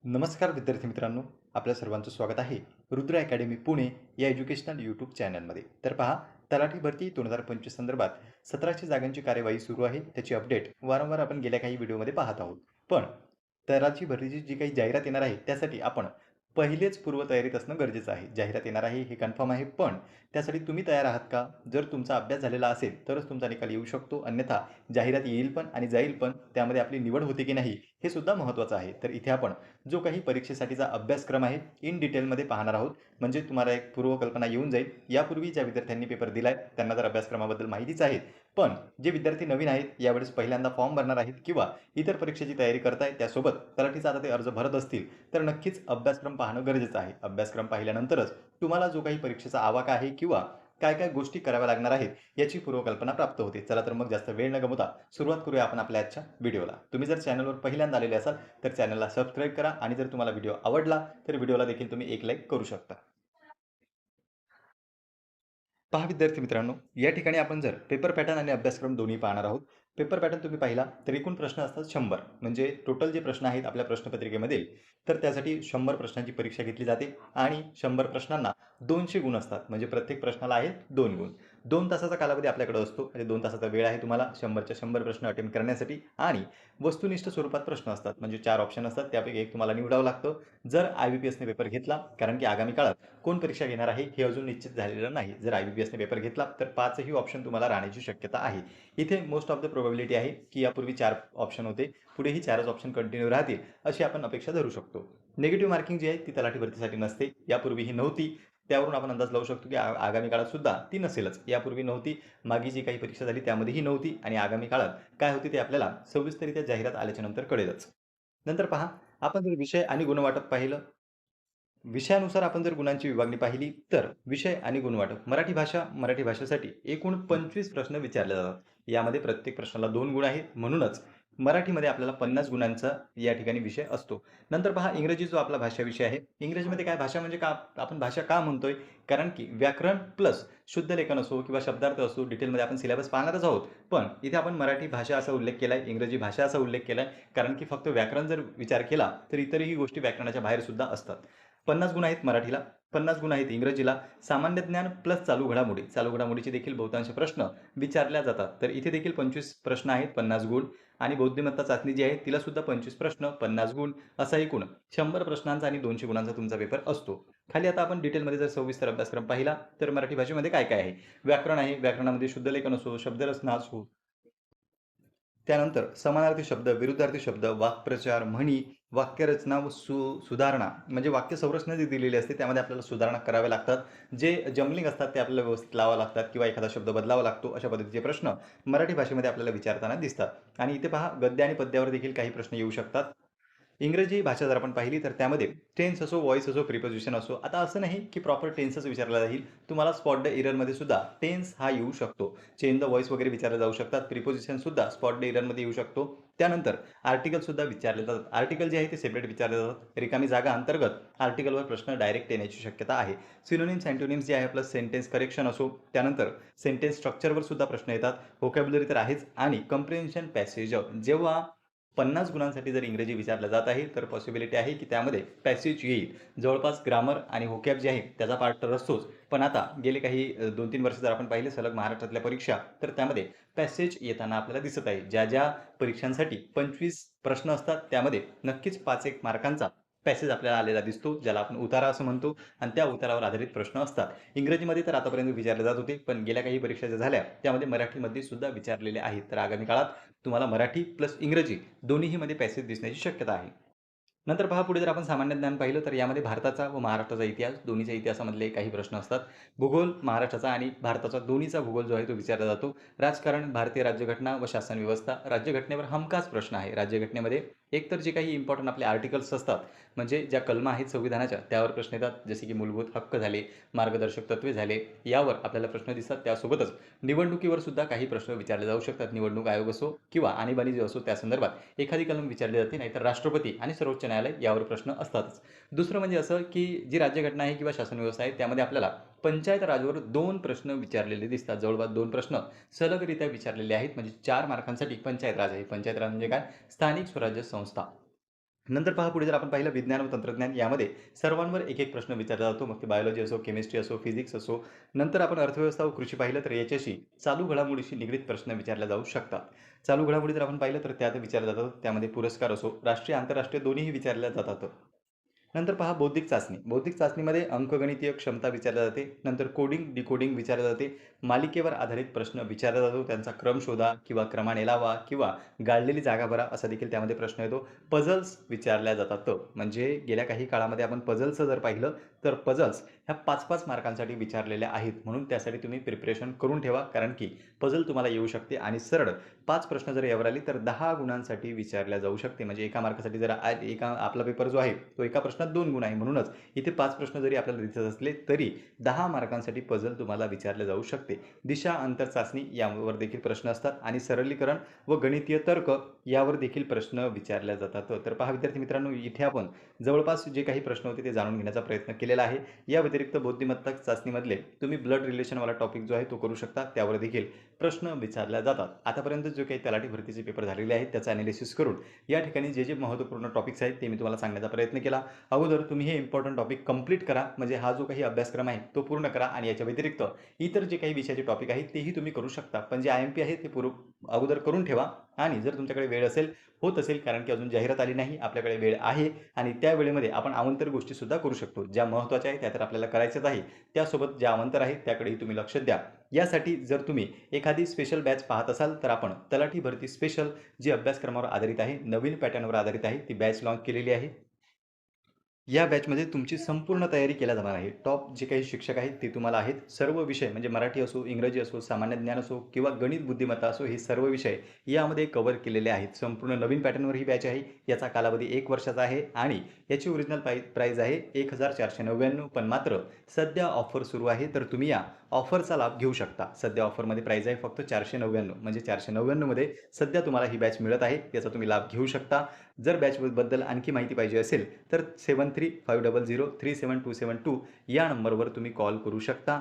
नमस्कार विद्यार्थी मित्रांनो, आपल्या सर्वांचं स्वागत आहे रुद्र अकॅडमी पुणे या एज्युकेशनल यूट्यूब चॅनलमध्ये. तर पहा, तलाठी भरती 2025 संदर्भात 1700 जागांची कार्यवाही सुरू आहे. त्याची अपडेट वारंवार आपण गेल्या काही व्हिडिओमध्ये पाहत आहोत. पण तलाठी भरतीची जी काही जाहिरात येणार आहे, त्यासाठी आपण पहिलेच पूर्वतयारीत असणं गरजेचं आहे. जाहिरात येणार आहे हे कन्फर्म आहे, पण त्यासाठी तुम्ही तयार आहात का? जर तुमचा अभ्यास झालेला असेल तरच तुमचा निकाल येऊ शकतो, अन्यथा जाहिरात येईल पण आणि जाईल पण त्यामध्ये आपली निवड होते की नाही हे सुद्धा महत्त्वाचं आहे. तर इथे आपण जो काही परीक्षेसाठीचा अभ्यासक्रम आहे इन डिटेलमध्ये पाहणार आहोत. म्हणजे तुम्हाला एक पूर्वकल्पना येऊन जाईल. यापूर्वी ज्या विद्यार्थ्यांनी पेपर दिलाय त्यांना तर अभ्यासक्रमाबद्दल माहितीच आहे. पण जे विद्यार्थी नवीन आहेत, यावेळेस पहिल्यांदा फॉर्म भरणार आहेत किंवा इतर परीक्षेची तयारी करतायत, त्यासोबत तलाठीचा आता ते अर्ज भरत असतील, तर नक्कीच अभ्यासक्रम पाहणं गरजेचं आहे. अभ्यासक्रम पाहिल्यानंतरच तुम्हाला जो काही परीक्षेचा आवाका आहे किंवा काय-काय गोष्टी कराव्या लागणार आहेत, याची पूर्वकल्पना प्राप्त होते. चला तर मग जास्त वेळ न गमावता सुरुवात करूया आपण आपल्या आजच्या व्हिडिओला. तुम्ही जर चॅनलवर पहिल्यांदा आलेले असाल तर चॅनलला सबस्क्राईब करा आणि जर तुम्हाला व्हिडिओ आवडला तर व्हिडिओला देखील तुम्ही एक लाईक करू शकता. पहा विद्यार्थी मित्रांनो, या ठिकाणी आपण जर पेपर पॅटर्न आणि अभ्यासक्रम दोन्ही पाहणार आहोत. पेपर पॅटर्न तुम्ही पाहिला तर एकूण प्रश्न असतात 100. म्हणजे टोटल जे प्रश्न आहेत आपल्या प्रश्नपत्रिकेमधील, तर त्यासाठी 100 प्रश्नांची परीक्षा घेतली जाते आणि 100 प्रश्नांना 200 गुण असतात. म्हणजे प्रत्येक प्रश्नाला आहेत 2 गुण. 2 तासाचा कालावधी आपल्याकडे असतो. म्हणजे 2 तासाचा वेळ आहे तुम्हाला 100च्या 100 प्रश्न अटेम्प्ट करण्यासाठी आणि वस्तुनिष्ठ स्वरूपात प्रश्न असतात. म्हणजे 4 ऑप्शन असतात. त्यापैकी एक तुम्हाला निवडावं लागतं. जर IBPSने पेपर घेतला, कारण की आगामी काळात कोण परीक्षा घेणार आहे हे अजून निश्चित झालेलं नाही. जर IBPSने पेपर घेतला तर 5ही ऑप्शन तुम्हाला राहण्याची शक्यता आहे. इथे मोस्ट ऑफ द प्रोबॅबिलिटी आहे की यापूर्वी 4 ऑप्शन होते. पुढेही 4च ऑप्शन कंटिन्यू राहतील अशी आपण अपेक्षा धरू शकतो. निगेटिव्ह मार्किंग जी आहे ती तलाठी भरतीसाठी नसते. यापूर्वी ही नव्हती. त्यावरून आपण अंदाज लावू शकतो की आगामी काळात सुद्धा ती नसेलच. यापूर्वी नव्हती. मागे जी काही परीक्षा झाली त्यामध्येही नव्हती आणि आगामी काळात काय होते ते आपल्याला सविस्तररित्या जाहिरात आल्याच्या नंतर कळेलच. नंतर पहा, आपण जर विषय आणि गुणवाटप पाहिलं, विषयानुसार आपण जर गुणांची विभागणी पाहिली, तर विषय आणि गुणवाटप. मराठी भाषा, मराठी भाषेसाठी एकूण 25 प्रश्न विचारले जातात. यामध्ये प्रत्येक प्रश्नाला 2 गुण आहेत. म्हणूनच मराठीमध्ये आपल्याला 50 गुणांचा या ठिकाणी विषय असतो. नंतर पहा, इंग्रजी जो आपला भाषा विषय आहे. इंग्रजीमध्ये काय भाषा म्हणजे का आपण भाषा का म्हणतोय? कारण की व्याकरण प्लस शुद्ध लेखन असो किंवा शब्दार्थ असो, डिटेलमध्ये आपण सिलेबस पाहणारच आहोत. पण इथे आपण मराठी भाषा असा उल्लेख केलाय, इंग्रजी भाषा असा उल्लेख केलाय, कारण की फक्त व्याकरण जर विचार केला, तर इतरही गोष्टी व्याकरणाच्या बाहेर सुद्धा असतात. 50 गुण आहेत मराठीला, 50 गुण आहेत इंग्रजीला. सामान्य ज्ञान प्लस चालू घडामोडी. चालू घडामोडीचे देखील बहुतांश प्रश्न विचारल्या जातात. तर इथे देखील 25 प्रश्न आहेत, 50 गुण आणि बुद्धिमत्ता चाचणी जी आहे तिला सुद्धा 25 प्रश्न, 50 गुण असा एकूण 100 प्रश्नांचा आणि 200 गुणांचा तुमचा पेपर असतो. खाली आता आपण डिटेलमध्ये जर सविस्तर अभ्यासक्रम पाहिला, तर मराठी भाषेमध्ये काय-काय आहे? व्याकरण आहे. व्याकरणामध्ये शुद्ध लेखन असो, शब्दरचना असो, त्यानंतर समानार्थी शब्द, विरुद्धार्थी शब्द, वाक्प्रचार, म्हणी, वाक्यरचना व सुधारणा म्हणजे वाक्य संरचना जी दिलेली असते त्यामध्ये आपल्याला सुधारणा कराव्या लागतात. जे जंबलिंग असतात ते आपल्याला व्यवस्थित लावावे लागतात किंवा एखादा शब्द बदलावा लागतो. अशा पद्धतीचे प्रश्न मराठी भाषेमध्ये आपल्याला विचारताना दिसतात. आणि इथे पहा, गद्य आणि पद्यावर देखील काही प्रश्न येऊ शकतात. इंग्रजी भाषा जर आपण पाहिली तर त्यामध्ये टेन्स असो, व्हॉईस असो, प्रिपोजिशन असो. आता असं नाही की प्रॉपर टेन्सच विचारला जाईल. तुम्हाला स्पॉट द एररमध्ये सुद्धा टेन्स हा येऊ शकतो. चेंज द व्हॉईस वगैरे विचारले जाऊ शकतात. प्रिपोजिशन सुद्धा स्पॉट द एररमध्ये येऊ शकतो. त्यानंतर आर्टिकल सुद्धा विचारले जातात. आर्टिकल जे आहे ते सेपरेट विचारले जातात. रिकामी जागा अंतर्गत आर्टिकलवर प्रश्न डायरेक्ट येण्याची शक्यता आहे. सिनोनिम्स, अँटोनिम्स जे आहे प्लस सेंटेन्स करेक्शन असो, त्यानंतर सेंटेन्स स्ट्रक्चरवर सुद्धा प्रश्न येतात. व्होकॅब्युलरी तर आहेच आणि कम्प्रिहेन्शन पॅसेज जेव्हा 50 गुणांसाठी जर इंग्रजी विचारलं जात आहे, तर पॉसिबिलिटी आहे की त्यामध्ये पॅसेज येईल. जवळपास ग्रामर आणि व्होकॅब जे आहे त्याचा पार्ट तर असतोच. पण आता गेले काही 2-3 वर्ष जर आपण पाहिले सलग महाराष्ट्रातल्या परीक्षा, तर त्यामध्ये पॅसेज येताना आपल्याला दिसत आहे. ज्या परीक्षांसाठी 25 प्रश्न असतात, त्यामध्ये नक्कीच 5-1 मार्कांचा पॅसेज आपल्याला आलेला दिसतो, ज्याला आपण उतारा असं म्हणतो आणि त्या उतारावर आधारित प्रश्न असतात. इंग्रजीमध्ये तर आतापर्यंत विचारले जात होते, पण गेल्या काही परीक्षा ज्या झाल्या, त्यामध्ये मराठीमध्ये सुद्धा विचारलेले आहेत. तर आगामी काळात तुम्हाला मराठी प्लस इंग्रजी दोन्हीमध्ये पॅसेज दिसण्याची शक्यता आहे. नंतर पहा, पुढे जर आपण सामान्य ज्ञान पाहिलं तर यामध्ये भारताचा व महाराष्ट्राचा इतिहास, दोन्हीच्या इतिहासामधले काही प्रश्न असतात. भूगोल महाराष्ट्राचा आणि भारताचा दोन्हीचा भूगोल जो आहे तो विचारला जातो. राजकारण, भारतीय राज्यघटना व शासन व्यवस्था. राज्यघटनेवर हमखास प्रश्न आहे. राज्यघटनेमध्ये एकतर जे काही इम्पॉर्टंट आपले आर्टिकल्स असतात, म्हणजे ज्या कलमा आहेत संविधानाच्या त्यावर प्रश्न येतात. जसे की मूलभूत हक्क झाले, मार्गदर्शक तत्त्वे झाले, यावर आपल्याला प्रश्न दिसतात. त्यासोबतच निवडणुकीवर सुद्धा काही प्रश्न विचारले जाऊ शकतात. निवडणूक आयोग असो किंवा आणीबाणी जे असो त्या संदर्भात एखादी कलम विचारली जाते. नाहीतर राष्ट्रपती आणि सर्वोच्च न्यायालय यावर प्रश्न असतातच. दुसरं म्हणजे असं की जी राज्यघटना आहे किंवा शासन व्यवस्था आहे त्यामध्ये आपल्याला पंचायत राजवर 2 प्रश्न विचारलेले दिसतात. जवळपास 2 प्रश्न सलगरित्या विचारलेले आहेत. म्हणजे 4 मार्कांसाठी पंचायत राज आहे. पंचायत राज म्हणजे काय? स्थानिक स्वराज्य संस्था. नंतर पहा पुढे जर आपण पाहिलं विज्ञान व तंत्रज्ञान यामध्ये सर्वांवर एक एक प्रश्न विचारला जातो. मग ते बायोलॉजी असो, केमिस्ट्री असो, फिजिक्स असो. नंतर आपण अर्थव्यवस्था व कृषी पाहिलं तर याच्याशी चालू घडामोडीशी निगडीत प्रश्न विचारले जाऊ शकतात. चालू घडामोडी जर आपण पाहिलं तर त्यात विचारल्या जातात. त्यामध्ये पुरस्कार असो, राष्ट्रीय, आंतरराष्ट्रीय दोन्हीही विचारल्या जातात. नंतर पहा बौद्धिक चाचणी. बौद्धिक चाचणीमध्ये अंकगणितीय क्षमता विचारली जाते. नंतर कोडिंग, डिकोडिंग विचारले जाते. मालिकेवर आधारित प्रश्न विचारला जातो. त्यांचा क्रम शोधा किंवा क्रमाने लावा किंवा गाळलेली जागा भरा असा देखील त्यामध्ये प्रश्न येतो. पझल्स विचारल्या जातात. म्हणजे गेल्या काही काळामध्ये आपण पझल्सचं जर पाहिलं तर पझल्स ह्या 5-5 मार्कांसाठी विचारलेल्या आहेत. म्हणून त्यासाठी तुम्ही प्रिपरेशन करून ठेवा. कारण की पझल तुम्हाला येऊ शकते आणि सरळ 5 प्रश्न जर यावर आली तर 10 गुणांसाठी विचारल्या जाऊ शकते. म्हणजे एका मार्कासाठी जर एका आपला पेपर जो आहे तो एका प्रश्नात 2 गुण आहे. म्हणूनच इथे 5 प्रश्न जरी आपल्याला दिसत असले तरी 10 मार्कांसाठी पझल तुम्हाला विचारले जाऊ शकते. दिशा अंतर चाचणी यावर देखील प्रश्न असतात आणि सरलीकरण व गणितीय तर्क यावर देखील प्रश्न विचारले जातात. तर पहा विद्यार्थी मित्रांनो, इथे आपण जवळपास जे काही प्रश्न होते ते जाणून घेण्याचा प्रयत्न केलेला आहे. या व्यतिरिक्त बुद्धिमत्ता चाचणीमधले तुम्ही ब्लड रिलेशनवाला टॉपिक जो आहे तो करू शकता. त्यावर देखील प्रश्न विचारल्या जातात. आतापर्यंत जो काही तलाठी भरतीचे पेपर झालेले आहेत त्याचं ॲनालिसिस करून या ठिकाणी जे महत्त्वपूर्ण टॉपिक्स आहेत ते मी तुम्हाला सांगण्याचा प्रयत्न केला. अगोदर तुम्ही हे इम्पॉर्टंट टॉपिक कंप्लीट करा. म्हणजे हा जो काही अभ्यासक्रम आहे तो पूर्ण करा आणि याच्या व्यतिरिक्त इतर जे काही विषयाचे टॉपिक आहेत तेही तुम्ही करू शकता. पण जे IMP आहे ते अगोदर करून ठेवा आणि जर तुमच्याकडे वेळ असेल, होत असेल कारण की अजून जाहिरात आली नाही, आपल्याकडे वेळ आहे आणि त्या वेळेमध्ये आपण अवांतर गोष्टीसुद्धा करू शकतो. ज्या महत्त्वाच्या आहेत त्या तर आपल्याला करायच्याच आहे. त्यासोबत ज्या अवांतर आहेत त्याकडेही तुम्ही लक्ष द्या. यासाठी जर तुम्ही एखादी स्पेशल बॅच पाहत असाल तर आपण तलाठी भरती स्पेशल जी अभ्यासक्रमावर आधारित आहे, नवीन पॅटर्नवर आधारित आहे, ती बॅच लॉन्च केलेली आहे. या बॅचमध्ये तुमची संपूर्ण तयारी केल्या जाणार आहे. टॉप जे काही शिक्षक आहेत ते तुम्हाला आहेत. सर्व विषय म्हणजे मराठी असो, इंग्रजी असो, सामान्य ज्ञान असो किंवा गणित बुद्धिमत्ता असो, हे सर्व विषय यामध्ये कव्हर केलेले आहेत. संपूर्ण नवीन पॅटर्नवर ही बॅच आहे. याचा कालावधी 1 वर्षाचा आहे आणि याची ओरिजिनल प्राईज आहे 1499. पण मात्र सध्या ऑफर सुरू आहे, तर तुम्ही या ऑफरचा लाभ घेऊ शकता. सध्या ऑफरमध्ये प्राईज आहे फक्त 499. म्हणजे 499 मध्ये सध्या तुम्हाला ही बॅच मिळत आहे. याचा तुम्ही लाभ घेऊ शकता. जर बॅचबद्दल आणखी माहिती पाहिजे असेल तर 7350037272 या नंबरवर तुम्ही कॉल करू शकता.